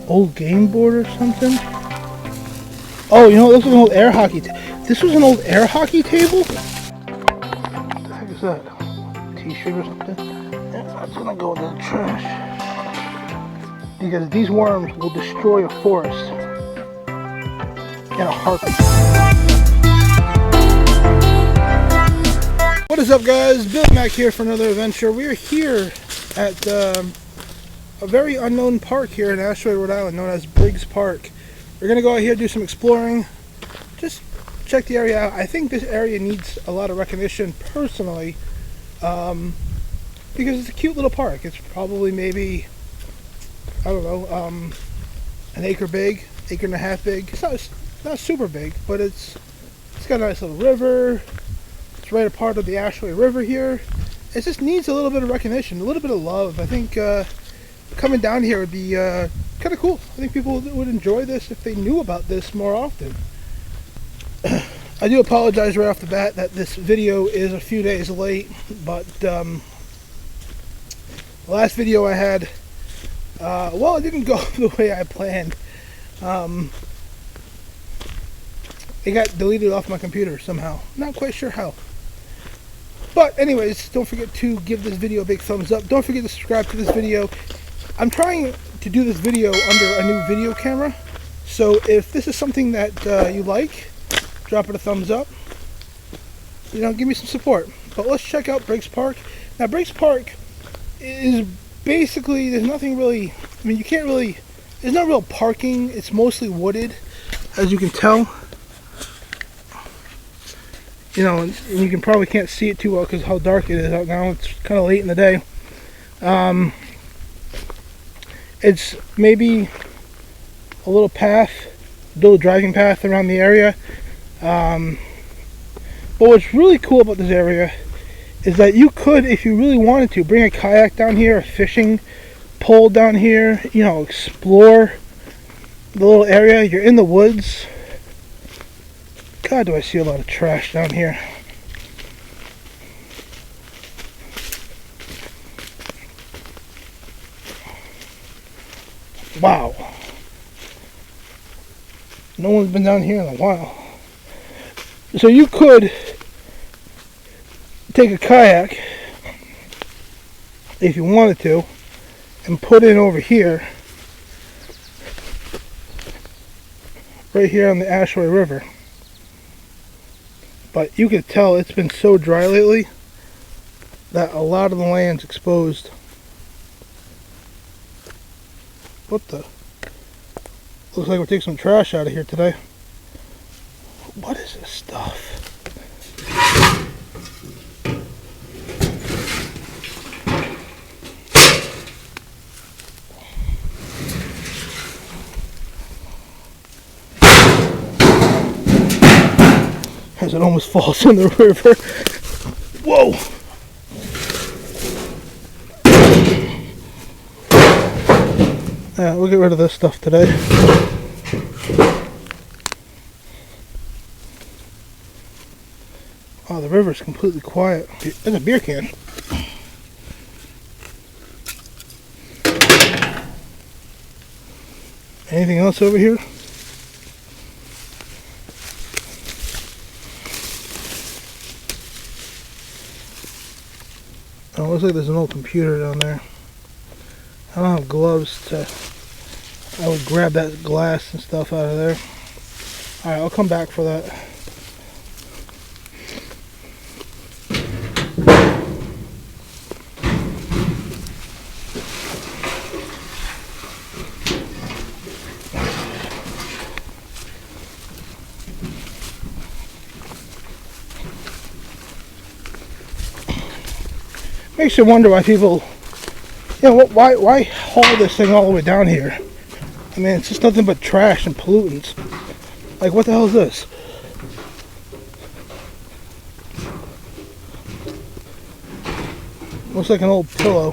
old game board or something. Oh, you know, it looks like an old air hockey. This was an old air hockey table? What the heck is that? T-shirt or something? Yeah, that's gonna go in the trash. Because these worms will destroy a forest in a heartbeat. What is up, guys? Bill Mac here for another adventure. We are here at a very unknown park here in Ashaway, Rhode Island, known as Briggs Park. We're gonna go out here, do some exploring, just check the area out. I think this area needs a lot of recognition personally, because it's a cute little park. It's probably maybe, I don't know, an acre big, acre and a half big. It's not super big, but it's got a nice little river. It's right a part of the Ashaway River here. It just needs a little bit of recognition, a little bit of love. I think coming down here would be kind of cool. I think people would enjoy this if they knew about this more often. I do apologize right off the bat that this video is a few days late, but the last video I had, well, it didn't go the way I planned. It got deleted off my computer somehow. Not quite sure how. But anyways, don't forget to give this video a big thumbs up. Don't forget to subscribe to this video. I'm trying to do this video under a new video camera. So if this is something that you like, drop it a thumbs up. You know, give me some support. But let's check out Briggs Park. Now, Briggs Park is basically, there's nothing really, I mean, you can't really, there's not real parking. It's mostly wooded, as you can tell. You know, and you can probably can't see it too well because how dark it is out now. It's kind of late in the day. It's maybe a little path, a little driving path around the area. But what's really cool about this area is that you could, if you really wanted to, bring a kayak down here, a fishing pole down here, you know, explore the little area. You're in the woods. God, do I see a lot of trash down here. Wow. No one's been down here in a while. So you could take a kayak, if you wanted to, and put it over here, right here on the Ashaway River. But you could tell it's been so dry lately that a lot of the land's exposed. What the? Looks like we're taking some trash out of here today. What is this stuff? As it almost falls in the river. Whoa! Yeah, we'll get rid of this stuff today. Oh, the river's completely quiet. There's a beer can. Anything else over here? Oh, it looks like there's an old computer down there. I don't have gloves to... I would grab that glass and stuff out of there. Alright, I'll come back for that. Makes you wonder why people, you know, why haul this thing all the way down here? I mean, it's just nothing but trash and pollutants. Like, what the hell is this? Looks like an old pillow.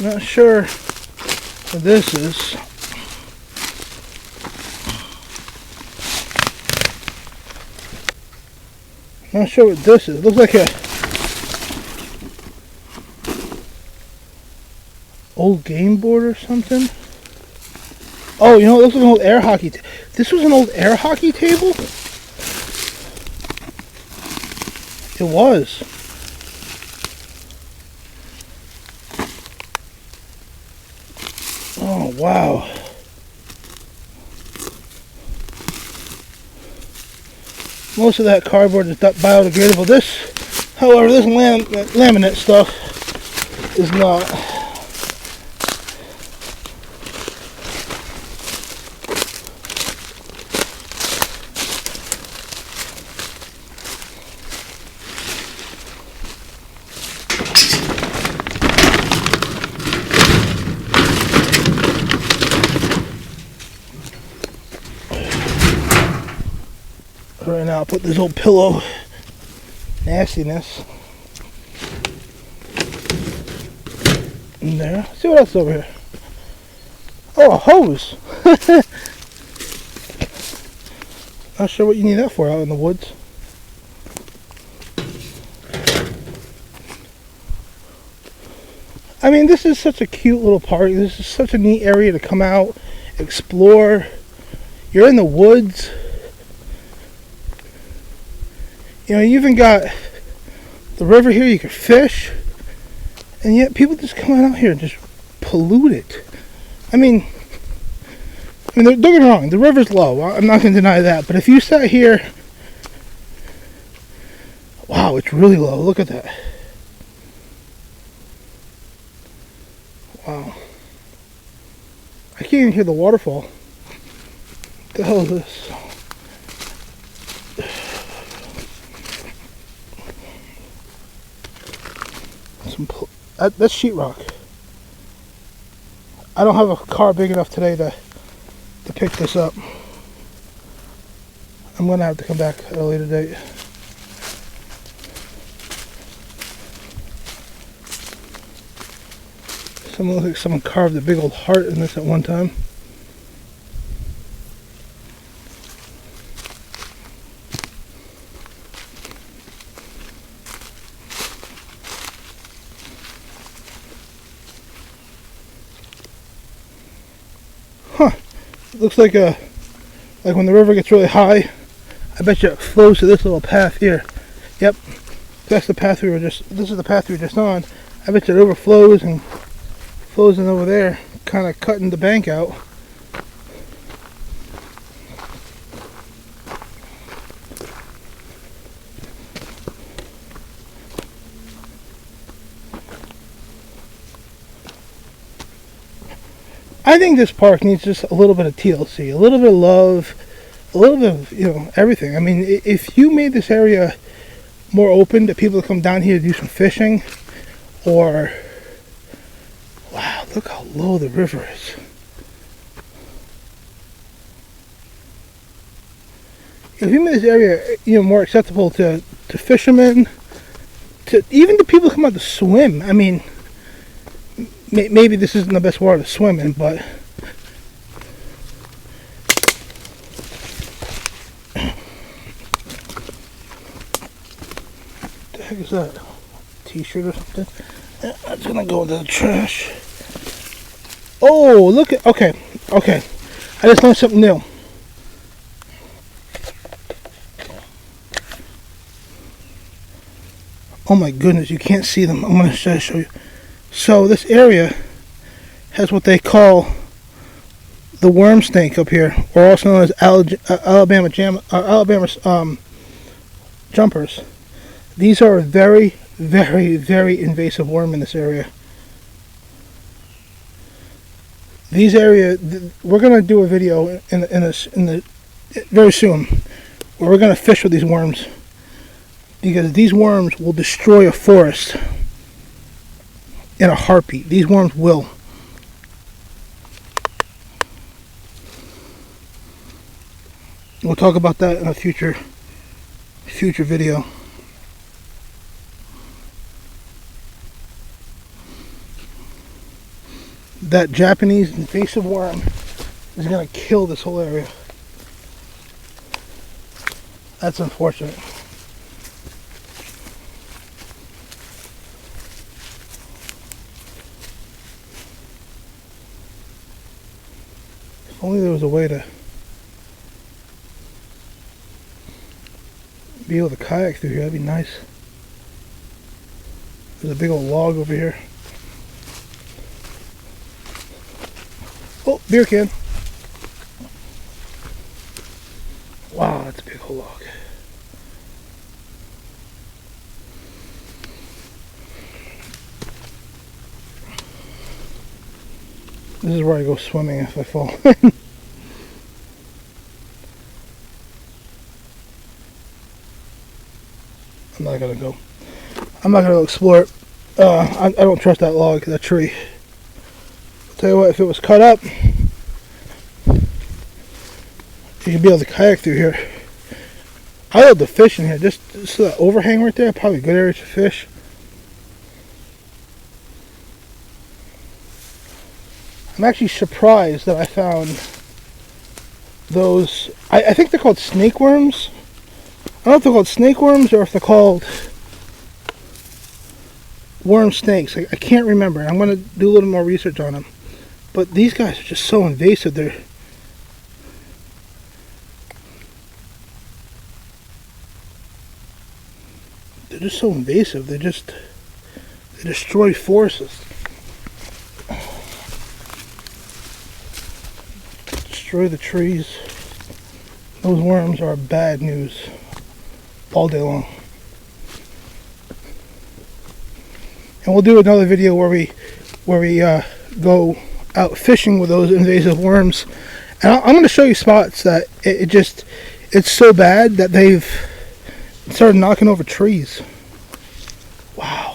Not sure what this is. Not sure what this is. It looks like a Old game board or something. Oh, you know, it looks like an old air hockey. This was an old air hockey table? It was. Oh, wow. Most of that cardboard is biodegradable. This, however, this laminate stuff is not. Right now, I'll put this old pillow nastiness in there. See what else is over here. Oh, a hose. Not sure what you need that for out in the woods. I mean, this is such a cute little park. This is such a neat area to come out, explore. You're in the woods. You know, you even got the river here, you can fish, and yet people just come out here and just pollute it. I mean, don't get me wrong, the river's low, I'm not going to deny that, but if you sat here, wow, it's really low, look at that. Wow. I can't even hear the waterfall. What the hell is this? That's sheetrock. I don't have a car big enough today to pick this up. I'm gonna have to come back at a later date. Looks like someone carved a big old heart in this at one time. Huh. It looks like when the river gets really high, I bet you it flows to this little path here. Yep. That's the path this is the path we were just on. I bet you it overflows and flows in over there, kind of cutting the bank out. I think this park needs just a little bit of TLC, a little bit of love, a little bit of, everything. I mean, if you made this area more open to people to come down here to do some fishing, or, wow, look how low the river is. If you made this area, more acceptable to fishermen, to even the people who come out to swim. I mean, maybe this isn't the best water to swim in, but what the heck is that? T-shirt or something? That's gonna go into the trash. Oh, look at, okay. I just learned something new. Oh my goodness, you can't see them. I'm gonna show you. So this area has what they call the worm snake up here, or also known as Alabama jumpers. These are a very, very, very invasive worm in this area. We're gonna do a video in the very soon where we're gonna fish with these worms, because these worms will destroy a forest in a heartbeat. These worms will. We'll talk about that in a future video. That Japanese invasive worm is going to kill this whole area. That's unfortunate. only there was a way to be able to kayak through here. That'd be nice. There's a big old log over here. Oh, beer can. Wow, that's a big old log. This is where I go swimming if I fall. I'm not gonna go. I'm not gonna explore it. I don't trust that log, that tree. I'll tell you what, if it was cut up, you'd be able to kayak through here. I love the fish in here. Just that overhang right there, probably a good area to fish. I'm actually surprised that I found those. I think they're called snake worms. I don't know if they're called snake worms or if they're called worm snakes. I can't remember. I'm going to do a little more research on them. But these guys are just so invasive. They're just so invasive. They destroy forests. Destroy the trees. Those worms are bad news all day long. And we'll do another video where we go out fishing with those invasive worms. And I'm going to show you spots that it's so bad that they've started knocking over trees. Wow.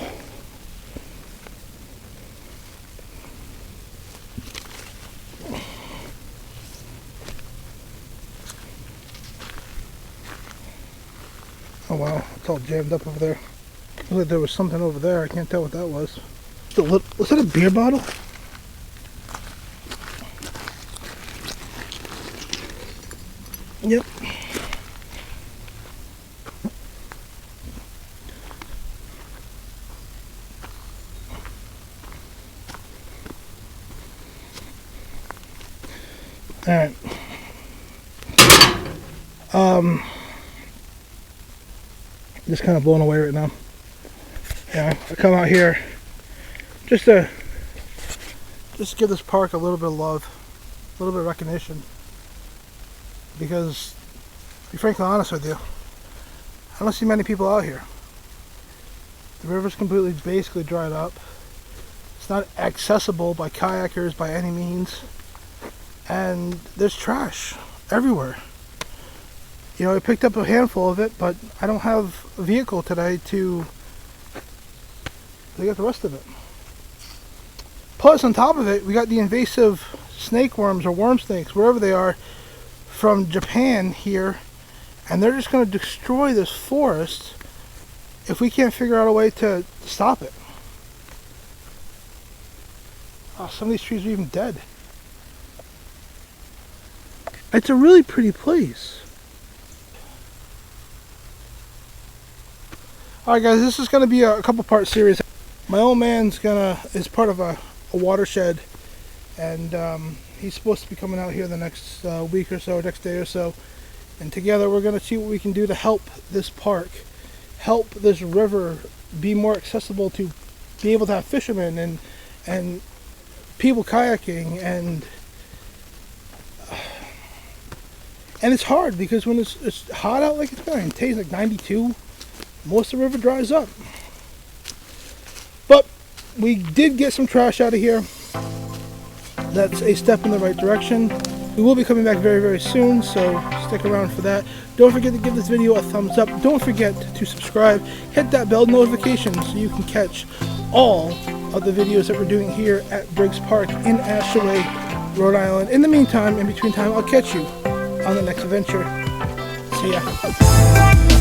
Oh wow, it's all jammed up over there. Looks like there was something over there. I can't tell what that was. Was that a beer bottle? Yep. Alright. Just kind of blown away right now. Yeah, I come out here just to give this park a little bit of love, a little bit of recognition. Because, to be frankly honest with you, I don't see many people out here. The river's completely basically dried up. It's not accessible by kayakers by any means. And there's trash everywhere. You know, I picked up a handful of it, but I don't have a vehicle today to get the rest of it. Plus, on top of it, we got the invasive snake worms or worm snakes, wherever they are, from Japan here, and they're just going to destroy this forest if we can't figure out a way to stop it. Oh, some of these trees are even dead. It's a really pretty place. Alright guys, this is going to be a couple part series. My old man's is part of a watershed, and he's supposed to be coming out here the next week or so, next day or so, and together we're going to see what we can do to help this park, help this river be more accessible, to be able to have fishermen and people kayaking, and it's hard because when it's hot out like it's been, today's like 92, most of the river dries up. But we did get some trash out of here. That's a step in the right direction. We will be coming back very, very soon, so stick around for that. Don't forget to give this video a thumbs up. Don't forget to subscribe. Hit that bell notification so you can catch all of the videos that we're doing here at Briggs Park in Ashaway, Rhode Island. In the meantime, in between time, I'll catch you on the next adventure. See ya.